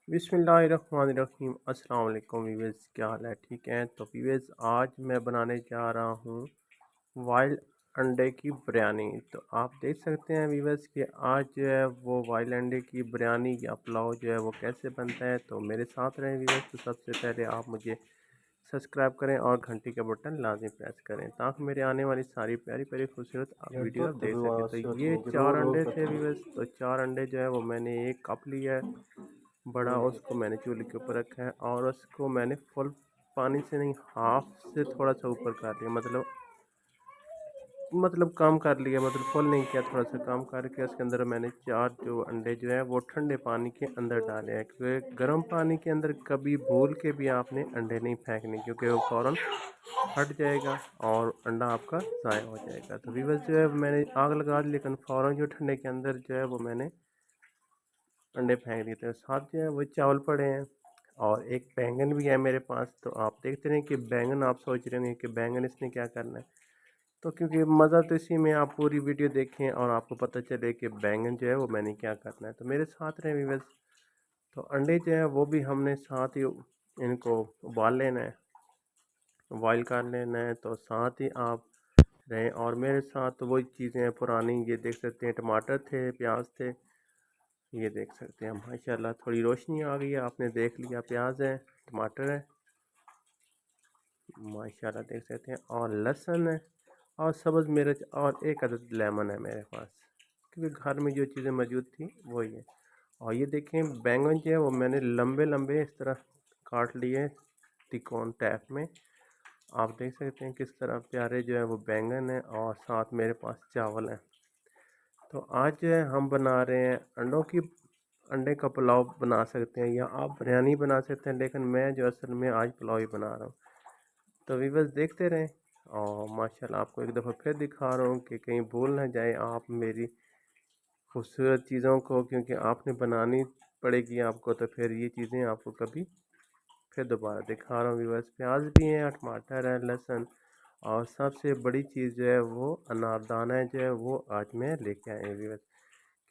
बिस्मिल्लाहिर्रहमानिर्रहीम। अस्सलाम वालेकुम वीवर्स, क्या हाल है? ठीक है। तो वीवर्स, आज मैं बनाने जा रहा हूँ वाइल्ड अंडे की बिरयानी। तो आप देख सकते हैं वीवर्स कि आज जो है वो वाइल्ड अंडे की बिरयानी या पुलाव जो है वो कैसे बनता है। तो मेरे साथ रहें वीवर्स। तो सबसे पहले आप मुझे सब्सक्राइब करें और घंटी का बटन लाजमी प्रेस करें ताकि मेरे आने वाली सारी प्यारी प्यारी खूबसूरत वीडियो आप देख सकें। तो ये चार अंडे थे वीवर्स। तो चार अंडे जो है वो मैंने एक कप लिया है बड़ा, उसको मैंने चूल्हे के ऊपर रखा है और उसको मैंने फुल पानी से नहीं, हाफ से थोड़ा सा ऊपर कर लिया। मतलब कम कर लिया, मतलब फुल नहीं किया, थोड़ा सा कम करके उसके अंदर मैंने चार जो अंडे जो है वो ठंडे पानी के अंदर डाले हैं, क्योंकि गर्म पानी के अंदर कभी भूल के भी आपने अंडे नहीं फेंकने, क्योंकि वो फ़ौरन फट जाएगा और अंडा आपका ज़ाया हो जाएगा। तो वीवर्स जो है मैंने आग लगा दी, लेकिन फ़ौरन जो ठंडे के अंदर जो है वो मैंने अंडे फेंक दिए थे। साथ जो है वो चावल पड़े हैं और एक बैंगन भी है मेरे पास। तो आप देखते रहें कि बैंगन, आप सोच रहे होंगे कि बैंगन इसने क्या करना है। तो क्योंकि मज़ा तो इसी में, आप पूरी वीडियो देखें और आपको पता चले कि बैंगन जो है वो मैंने क्या करना है। तो मेरे साथ रहें व्यूअर्स। तो अंडे जो है वो भी हमने साथ ही इनको उबाल लेना है, बॉयल कर लेना है। तो साथ ही आप रहें और मेरे साथ तो वही चीज़ें पुरानी, ये देख सकते हैं टमाटर थे, प्याज थे, ये देख सकते हैं माशाल्लाह थोड़ी रोशनी आ गई है, आपने देख लिया। प्याज है, टमाटर है माशाल्लाह देख सकते हैं, और लहसुन है और सब्ज़ मिर्च और एक अदद लेमन है मेरे पास, क्योंकि घर में जो चीज़ें मौजूद थी वही है। और ये देखें बैंगन जो है वो मैंने लंबे लंबे इस तरह काट लिए तिकोन टाइप में। आप देख सकते हैं किस तरह प्यारे जो है वो बैंगन है, और साथ मेरे पास चावल है। तो आज जो है हम बना रहे हैं अंडे का पुलाव बना सकते हैं या आप बिरयानी बना सकते हैं, लेकिन मैं जो असल में आज पुलाव ही बना रहा हूँ। तो वीवर्स देखते रहें और माशाल्लाह आपको एक दफ़ा फिर दिखा रहा हूँ कि कहीं भूल ना जाए आप मेरी खूबसूरत चीज़ों को, क्योंकि आपने बनानी पड़ेगी आपको, तो फिर ये चीज़ें आपको कभी फिर दोबारा दिखा रहा हूँ वीवर्स। प्याज भी है, टमाटर है, लहसुन, और सबसे बड़ी चीज़ जो है वो अनारदाना है जो है वो आज मैं लेके आए वीवर्स,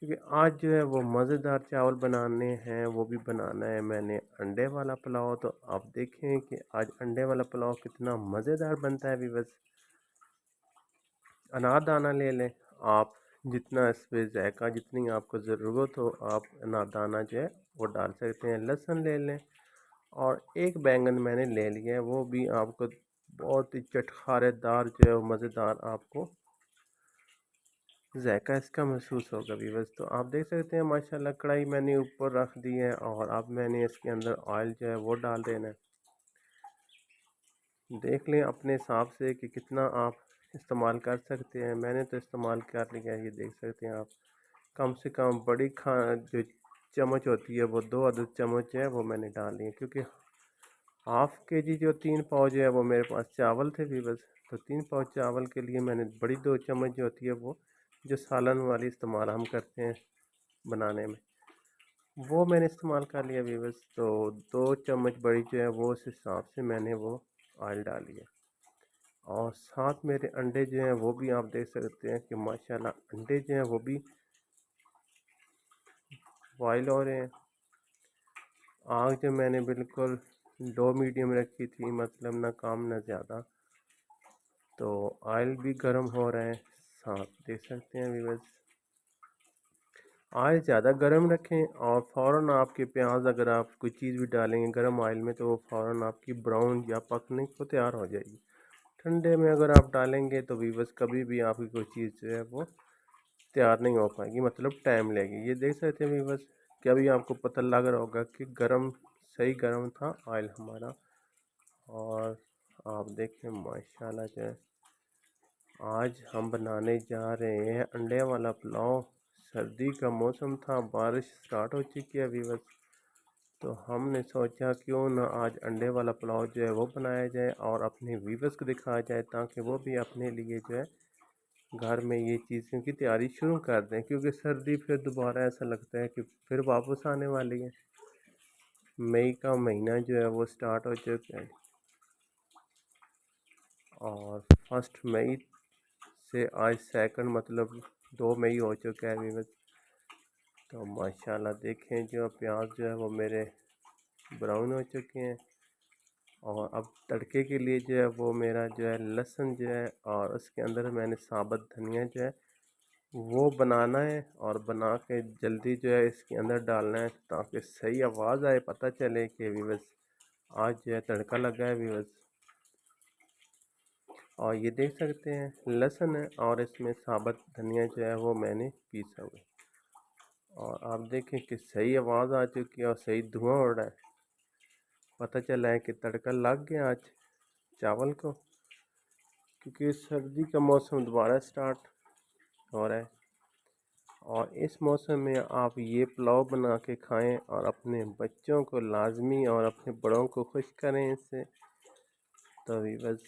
क्योंकि आज जो है वो मज़ेदार चावल बनाने हैं, वो भी बनाना है मैंने अंडे वाला पुलाव। तो आप देखें कि आज अंडे वाला पुलाव कितना मज़ेदार बनता है वीवर्स। अनारदाना ले लें आप, जितना इस पर जायका जितनी आपको ज़रूरत हो आप अनारदाना जो है वो डाल सकते हैं। लहसुन ले लें और एक बैंगन मैंने ले लिया है, वो भी आपको बहुत ही चटखारेदार जो है वो मज़ेदार आपको जायका इसका महसूस होगा व्यूअर्स। तो आप देख सकते हैं माशाल्लाह कढ़ाई मैंने ऊपर रख दी है और अब मैंने इसके अंदर ऑयल जो है वो डाल देना है। देख लें अपने हिसाब से कि कितना आप इस्तेमाल कर सकते हैं। मैंने तो इस्तेमाल कर लिया है, ये देख सकते हैं आप। कम से कम बड़ी जो चम्मच होती है वो 2 अदद चम्मच है वो मैंने डाल ली है, क्योंकि हाफ़ के जी जो 3 पाव जो है वो मेरे पास चावल थे भी बस। तो 3 पाव चावल के लिए मैंने बड़ी 2 चम्मच जो होती है वो, जो सालन वाली इस्तेमाल हम करते हैं बनाने में, वो मैंने इस्तेमाल कर लिया व्यूअर्स। तो 2 चम्मच बड़ी जो है वो उस हिसाब से मैंने वो ऑयल डाली है। और साथ मेरे अंडे जो हैं वो भी आप देख सकते हैं कि माशाल्लाह अंडे जो हैं वो भी बॉयल हो रहे हैं। आग जो मैंने बिल्कुल लो मीडियम रखी थी, मतलब ना कम ना ज़्यादा। तो ऑयल भी गर्म हो रहा है, साथ देख सकते हैं व्यूअर्स। ऑयल ज़्यादा गर्म रखें और फ़ौरन आपके प्याज, अगर आप कोई चीज़ भी डालेंगे गर्म ऑयल में तो वो फ़ौरन आपकी ब्राउन या पकने को तैयार हो जाएगी। ठंडे में अगर आप डालेंगे तो व्यूअर्स कभी भी आपकी कोई चीज़ जो है वो तैयार नहीं हो पाएगी, मतलब टाइम लगेगी। ये देख सकते हैं व्यूअर्स कि अभी आपको पता लग रहा होगा कि गर्म, सही गर्म था ऑयल हमारा। और आप देखें माशाल्लाह जो है आज हम बनाने जा रहे हैं अंडे वाला पुलाव। सर्दी का मौसम था, बारिश स्टार्ट हो चुकी है व्यूअर्स। तो हमने सोचा क्यों ना आज अंडे वाला पुलाव जो है वो बनाया जाए और अपने व्यूअर्स को दिखाया जाए, ताकि वो भी अपने लिए जो है घर में ये चीज़ों की तैयारी शुरू कर दें, क्योंकि सर्दी फिर दोबारा ऐसा लगता है कि फिर वापस आने वाली है। मई का महीना जो है वो स्टार्ट हो चुका है और 1 मई से आज सेकंड, मतलब 2 मई हो चुका है व्यूअर्स। तो माशाल्लाह देखें जो प्याज जो है वो मेरे ब्राउन हो चुके हैं। और अब तड़के के लिए जो है वो मेरा जो है लहसुन जो है और उसके अंदर मैंने साबुत धनिया जो है वो बनाना है और बना के जल्दी जो है इसके अंदर डालना है ताकि सही आवाज़ आए, पता चले कि व्यूअर्स आज जो है तड़का लगा है व्यूअर्स। और ये देख सकते हैं लहसुन है और इसमें साबुत धनिया जो है वो मैंने पीसा हुआ है। और आप देखें कि सही आवाज़ आ चुकी है और सही धुआं उड़ रहा है, पता चला है कि तड़का लग गया आज चावल को, क्योंकि सर्दी का मौसम दोबारा स्टार्ट हो रहा है। और इस मौसम में आप ये पुलाव बना के खाएं और अपने बच्चों को लाजमी और अपने बड़ों को खुश करें इससे। तो बस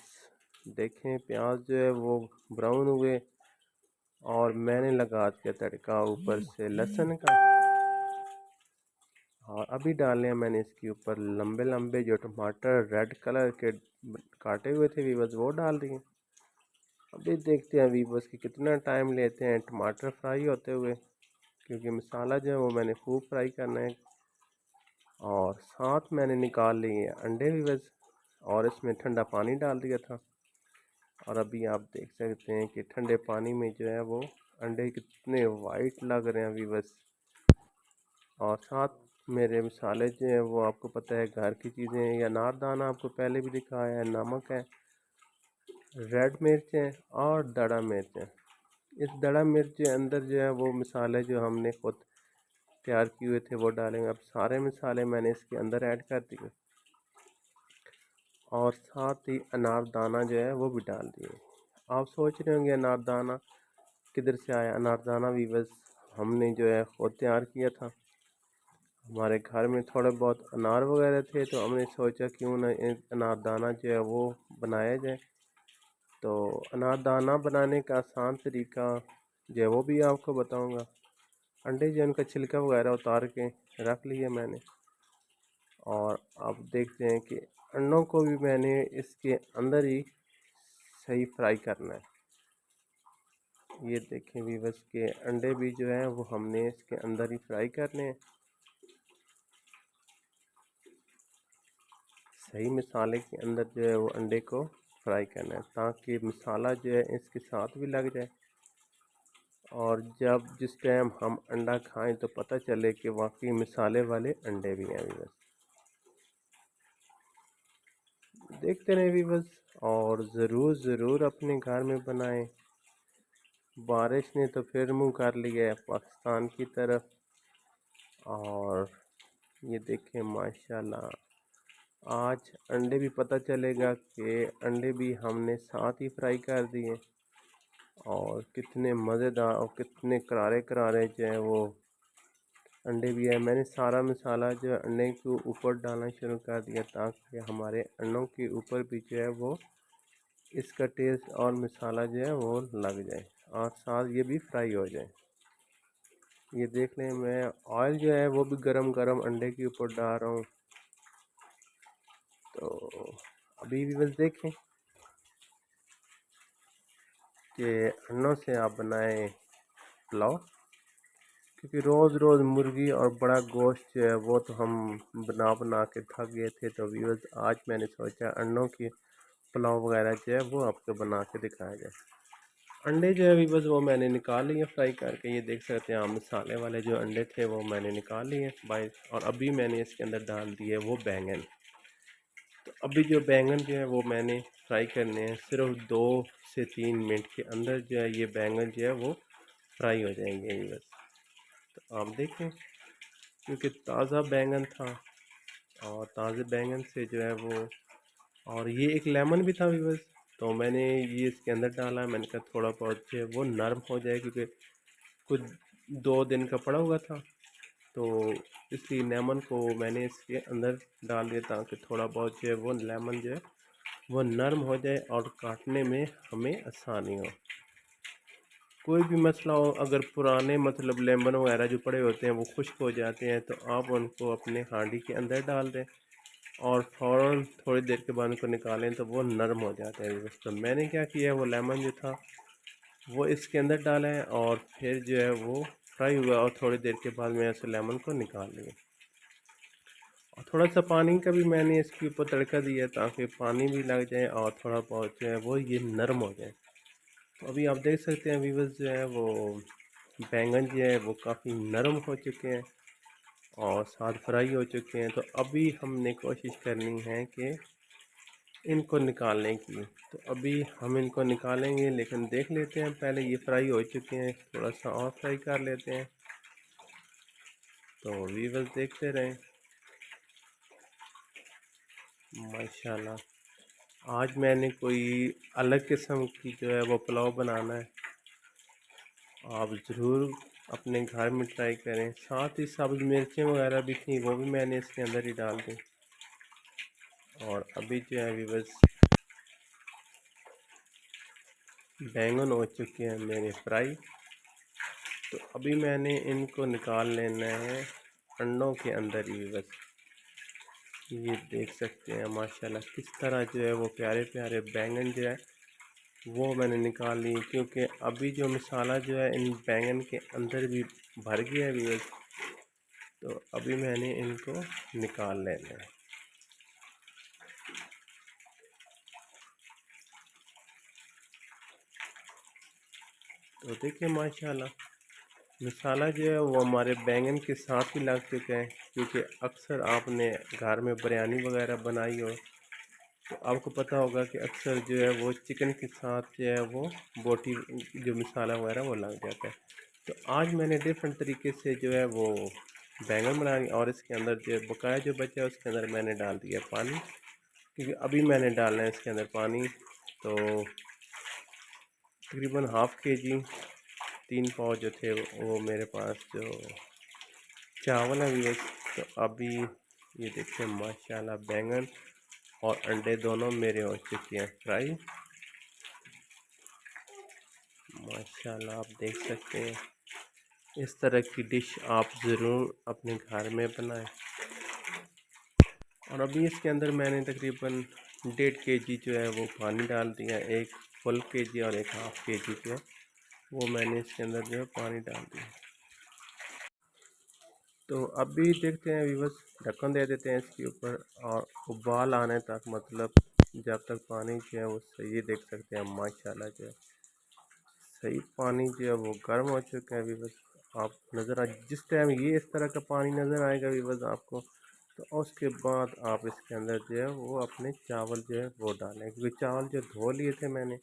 देखें प्याज जो है वो ब्राउन हुए और मैंने लगा दिया तड़का ऊपर से लहसुन का। और अभी डाले हैं मैंने इसके ऊपर लंबे लंबे जो टमाटर रेड कलर के काटे हुए थे वीबस वो डाल दिए। अभी देखते हैं वीबस कि कितना टाइम लेते हैं टमाटर फ्राई होते हुए, क्योंकि मसाला जो है वो मैंने खूब फ्राई करना है। और साथ मैंने निकाल लिए अंडे वीबस और इसमें ठंडा पानी डाल दिया था। और अभी आप देख सकते हैं कि ठंडे पानी में जो है वो अंडे कितने वाइट लग रहे हैं वीबस। और साथ मेरे मसाले जो हैं वो आपको पता है घर की चीज़ें हैं, या अनारदाना आपको पहले भी दिखाया है, नमक है, रेड मिर्च है और दड़ा मिर्च है। इस दड़ा मिर्च के अंदर जो है वो मसाले जो हमने खुद तैयार किए हुए थे वो डालेंगे। अब सारे मसाले मैंने इसके अंदर ऐड कर दिए और साथ ही अनारदाना जो है वो भी डाल दिए। आप सोच रहे होंगे अनारदाना किधर से आया। अनारदाना भी बस हमने जो है खुद तैयार किया था। हमारे घर में थोड़े बहुत अनार वगैरह थे तो हमने सोचा क्यों ना अनारदाना जो है वो बनाया जाए। तो अनारदाना बनाने का आसान तरीका जो है वो भी आपको बताऊंगा। अंडे जो उनका छिलका वगैरह उतार के रख लिया मैंने। और अब देखते हैं कि अंडों को भी मैंने इसके अंदर ही सही फ्राई करना है। ये देखें वीवर्स के अंडे भी जो है वो हमने इसके अंदर ही फ्राई करने हैं। सही मसाले के अंदर जो है वो अंडे को फ्राई करना है ताकि मसाला जो है इसके साथ भी लग जाए। और जब जिस टाइम हम अंडा खाएं तो पता चले कि वाकई मसाले वाले अंडे भी हैं वीवर्स। देखते रहे वीवर्स और ज़रूर अपने घर में बनाएं। बारिश ने तो फिर मुंह कर लिया है पाकिस्तान की तरफ। और ये देखें माशाल्लाह आज अंडे भी पता चलेगा कि अंडे भी हमने साथ ही फ्राई कर दिए। और कितने मज़ेदार और कितने करारे करारे जो है वो अंडे भी है। मैंने सारा मसाला जो है अंडे के ऊपर डालना शुरू कर दिया ताकि हमारे अंडों के ऊपर भी जो है वो इसका टेस्ट और मसाला जो है वो लग जाए और साथ ये भी फ्राई हो जाए। ये देख लें मैं ऑयल जो है वो भी गरम गरम अंडे के ऊपर डाल रहा हूँ। तो अभी भी बस देखें कि अंडों से आप बनाएं पुलाव, क्योंकि रोज़ रोज़ मुर्गी और बड़ा गोश्त जो है वो तो हम बना के थक गए थे। तो व्यूअर्स आज मैंने सोचा अंडों की पुलाव वगैरह जो है वो आपको बना के दिखाया जाए। अंडे जो है अभी बस वो मैंने निकाल लिए फ्राई करके। ये देख सकते हैं आप मसाले वाले जो अंडे थे वो मैंने निकाल लिए बाई। और अभी मैंने इसके अंदर डाल दिए वो बैंगन। तो अभी जो बैंगन जो है वो मैंने फ्राई करने हैं सिर्फ 2 से 3 मिनट के अंदर जो है ये बैंगन जो है वो फ्राई हो जाएंगे बस। तो आप देखें क्योंकि ताज़ा बैंगन था और ताज़े बैंगन से जो है वो, और ये एक लेमन भी था बस। तो मैंने ये इसके अंदर डाला। मैंने कहा थोड़ा बहुत जो है वो नरम हो जाए, क्योंकि कुछ 2 दिन का पड़ा हुआ था। तो इसलिए लेमन को मैंने इसके अंदर डाल दिया ताकि थोड़ा बहुत जो है वो लेमन जो है वो नरम हो जाए और काटने में हमें आसानी हो। कोई भी मसला हो, अगर पुराने मतलब लेमन वगैरह जो पड़े होते हैं वो खुश्क हो जाते हैं तो आप उनको अपने हांडी के अंदर डाल दें और फ़ौरन थोड़ी देर के बाद उनको निकालें तो वो नरम हो जाते हैं बस। तो मैंने क्या किया, वो लेमन जो था वो इसके अंदर डाला है और फिर जो है वो फ्राई हुआ और थोड़ी देर के बाद मैं ऐसे लेमन को निकाल लिया। और थोड़ा सा पानी का भी मैंने इसके ऊपर तड़का दिया ताकि पानी भी लग जाए और थोड़ा बहुत जो है वो ये नरम हो जाए। तो अभी आप देख सकते हैं व्यूअर्स जो है वो बैंगन जो है वो काफ़ी नरम हो चुके हैं और साथ फ्राई हो चुके हैं। तो अभी हमने कोशिश करनी है कि इनको निकालने की। तो अभी हम इनको निकालेंगे, लेकिन देख लेते हैं पहले ये फ्राई हो चुके हैं, थोड़ा सा और फ्राई कर लेते हैं। तो व्यूअर्स देखते रहें। माशाल्लाह आज मैंने कोई अलग किस्म की जो है वो पुलाव बनाना है, आप ज़रूर अपने घर में ट्राई करें। साथ ही सब्ज़ मिर्चें वगैरह भी थी, वो भी मैंने इसके अंदर ही डाल दी। और अभी जो है व्यूअर्स बैंगन हो चुके हैं मेरे फ्राई। तो अभी मैंने इनको निकाल लेना है अंडों के अंदर ही व्यूअर्स। ये देख सकते हैं माशाल्लाह किस तरह जो है वो प्यारे प्यारे बैंगन जो है वो मैंने निकाल ली, क्योंकि अभी जो मसाला जो है इन बैंगन के अंदर भी भर गया है व्यूअर्स। तो अभी मैंने इनको निकाल लेना है। तो देखिए माशाल्लाह मसाला जो है वो हमारे बैंगन के साथ ही लग चुका है, क्योंकि अक्सर आपने घर में बिरयानी वगैरह बनाई हो तो आपको पता होगा कि अक्सर जो है वो चिकन के साथ जो है वो बोटी जो मसाला वगैरह वो लग जाता है। तो आज मैंने डिफरेंट तरीके से जो है वो बैंगन बनाई और इसके अंदर जो बकाया जो बचा है उसके अंदर मैंने डाल दिया पानी, क्योंकि अभी मैंने डालना है इसके अंदर पानी। तो तकरीबन हाफ़ के जी 3 पाव जो थे वो मेरे पास जो चावल है व्यूअर्स। तो अभी ये देखिए माशाल्लाह बैंगन और अंडे दोनों मेरे हो चुके हैं फ्राई। माशाल्लाह आप देख सकते हैं इस तरह की डिश आप ज़रूर अपने घर में बनाएं। और अभी इसके अंदर मैंने तकरीबन 1.5 kg जो है वो पानी डाल दिया, एक फुल केजी और एक हाफ़ के जी जो है वो मैंने इसके अंदर जो है पानी डाल दिया। तो अभी देखते हैं व्यूअर्स, ढक्कन दे देते हैं इसके ऊपर और उबाल आने तक, मतलब जब तक पानी जो है वो सही देख सकते हैं माशाल्लाह जो है सही पानी जो है वो गर्म हो चुका है व्यूअर्स। आप नज़र आ जिस टाइम ये इस तरह का पानी नज़र आएगा व्यूअर्स आपको, तो उसके बाद आप इसके अंदर जो है वो अपने चावल जो है वो डालें, क्योंकि चावल जो धो लिए थे मैंने,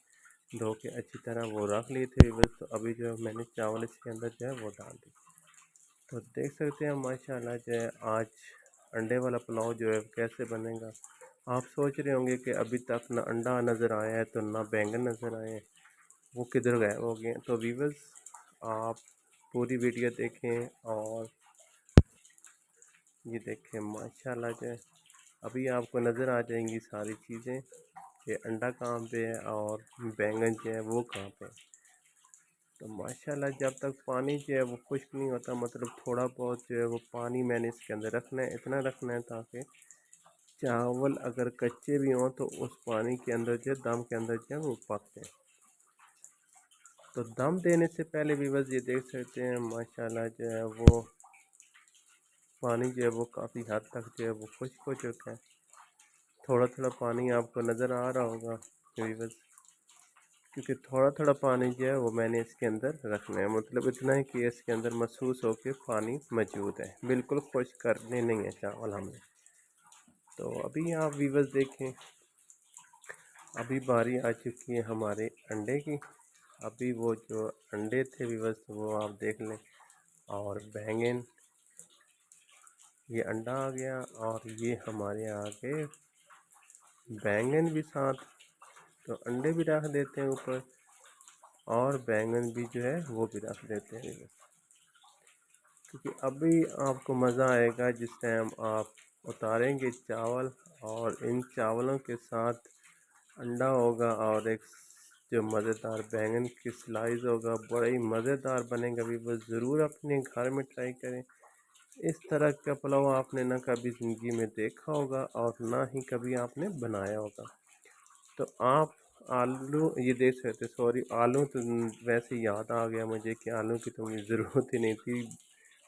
धो के अच्छी तरह वो रख लिए थे व्यूअर्स। तो अभी जो है मैंने चावल इसके अंदर जो है वो डाल दी। तो देख सकते हैं माशाल्लाह जो है आज अंडे वाला पुलाव जो है कैसे बनेगा। आप सोच रहे होंगे कि अभी तक ना अंडा नज़र आया है तो ना बैंगन नज़र आए हैं, वो किधर गए हो गए। तो व्यूअर्स आप पूरी वीडियो देखें और ये देखें माशाल्लाह जो है अभी आपको नज़र आ जाएंगी सारी चीज़ें कि अंडा कहाँ पे है और बैंगन जो है वो कहाँ पे है। तो माशाल्लाह जब तक पानी जो है वो खुश्क नहीं होता, मतलब थोड़ा बहुत जो है वो पानी मैंने इसके अंदर रखना है, इतना रखना है ताकि चावल अगर कच्चे भी हों तो उस पानी के अंदर जो है दम के अंदर जो है वो पक जाए। तो दम देने से पहले भी बस ये देख सकते हैं माशाल्लाह जो है वो पानी जो है वो काफ़ी हद तक जो है वो खुश्क हो चुका है। थोड़ा थोड़ा पानी आपको नज़र आ रहा होगा बस, क्योंकि थोड़ा थोड़ा पानी जो है वो मैंने इसके अंदर रखना है, मतलब इतना ही कि इसके अंदर महसूस हो के पानी मौजूद है, बिल्कुल खुश्क करने नहीं है चावल हमने। तो अभी आप वीवर्स देखें, अभी बारी आ चुकी है हमारे अंडे की। अभी वो जो अंडे थे वीवर्स वो आप देख लें, और बैंगन, ये अंडा आ गया और ये हमारे आगे बैंगन भी साथ। तो अंडे भी रख देते हैं ऊपर और बैंगन भी जो है वो भी रख देते हैं वीवर्स, क्योंकि अभी आपको मज़ा आएगा जिस टाइम आप उतारेंगे चावल और इन चावलों के साथ अंडा होगा और एक जो मज़ेदार बैंगन की स्लाइस होगा, बड़ा ही मज़ेदार बनेगा। भी बस ज़रूर अपने घर में ट्राई करें। इस तरह का पुलाव आपने ना कभी ज़िंदगी में देखा होगा और ना ही कभी आपने बनाया होगा। तो आप आलू ये देख सकते, सॉरी आलू तो वैसे याद आ गया मुझे कि आलू की तो मुझे ज़रूरत ही नहीं थी।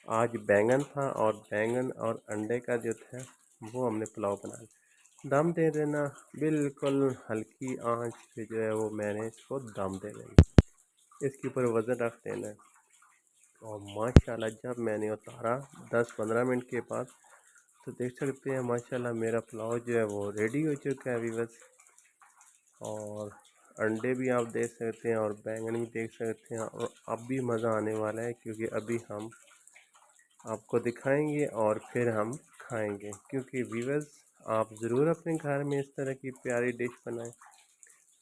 आज बैंगन था और बैंगन और अंडे का जो था वो हमने पुलाव बनाया। दम दे देना, बिल्कुल हल्की आंच पे जो है वो मैंने इसको दम दे देना, इसके ऊपर वज़न रख देना है। और माशाल्लाह जब मैंने उतारा 10-15 मिनट के बाद, तो देख सकते हैं माशाल्लाह मेरा पुलाव जो है वो रेडी हो चुका है व्यूअर्स। और अंडे भी आप देख सकते हैं और बैंगन भी देख सकते हैं, और अब भी मज़ा आने वाला है क्योंकि अभी हम आपको दिखाएंगे और फिर हम खाएंगे। क्योंकि व्यूअर्स, आप ज़रूर अपने घर में इस तरह की प्यारी डिश बनाएं,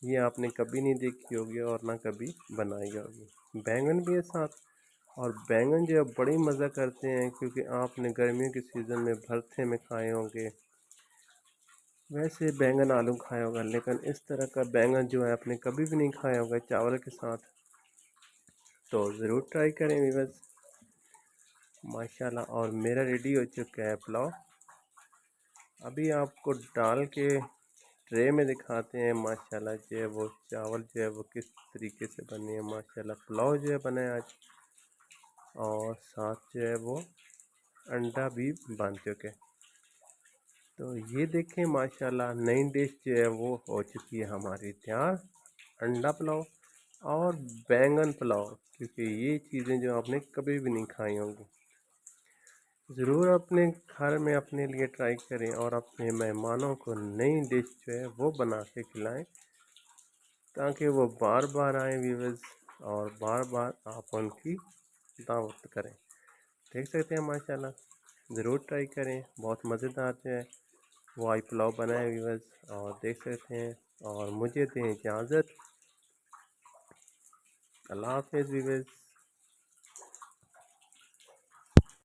ये आपने कभी नहीं देखी होगी और ना कभी बनाई होगी। बैंगन भी है साथ, और बैंगन जो है बड़ी मज़ा करते हैं क्योंकि आपने गर्मियों के सीज़न में भरते में खाए होंगे, वैसे बैंगन आलू खाया होगा, लेकिन इस तरह का बैंगन जो है आपने कभी भी नहीं खाया होगा चावल के साथ। तो ज़रूर ट्राई करें व्यूअर्स। माशाल्लाह, और मेरा रेडी हो चुका है पुलाव। अभी आपको डाल के ट्रे में दिखाते हैं माशाल्लाह जो है वो चावल जो है वो किस तरीके से बने हैं। माशाल्लाह पुलाव जो है बना है आज, और साथ जो है वो अंडा भी बन चुके। तो ये देखें माशाल्लाह नई डिश जो है वो हो चुकी है हमारी तैयार, अंडा पुलाव और बैंगन पुलाव। क्योंकि ये चीज़ें जो आपने कभी भी नहीं खाई होंगी, ज़रूर अपने घर में अपने लिए ट्राई करें और अपने मेहमानों को नई डिश जो है वो बना के खिलाएं, ताकि वो बार बार आए व्यूअर्स, और बार बार आप उनकी दावत करें। देख सकते हैं माशाल्लाह, ज़रूर ट्राई करें, बहुत मज़ेदार जो है वो आई पुलाव बना है व्यूअर्स, और देख सकते हैं। और मुझे दें इजाज़त, अल्लाह हाफ़िज़ व्यूअर्स।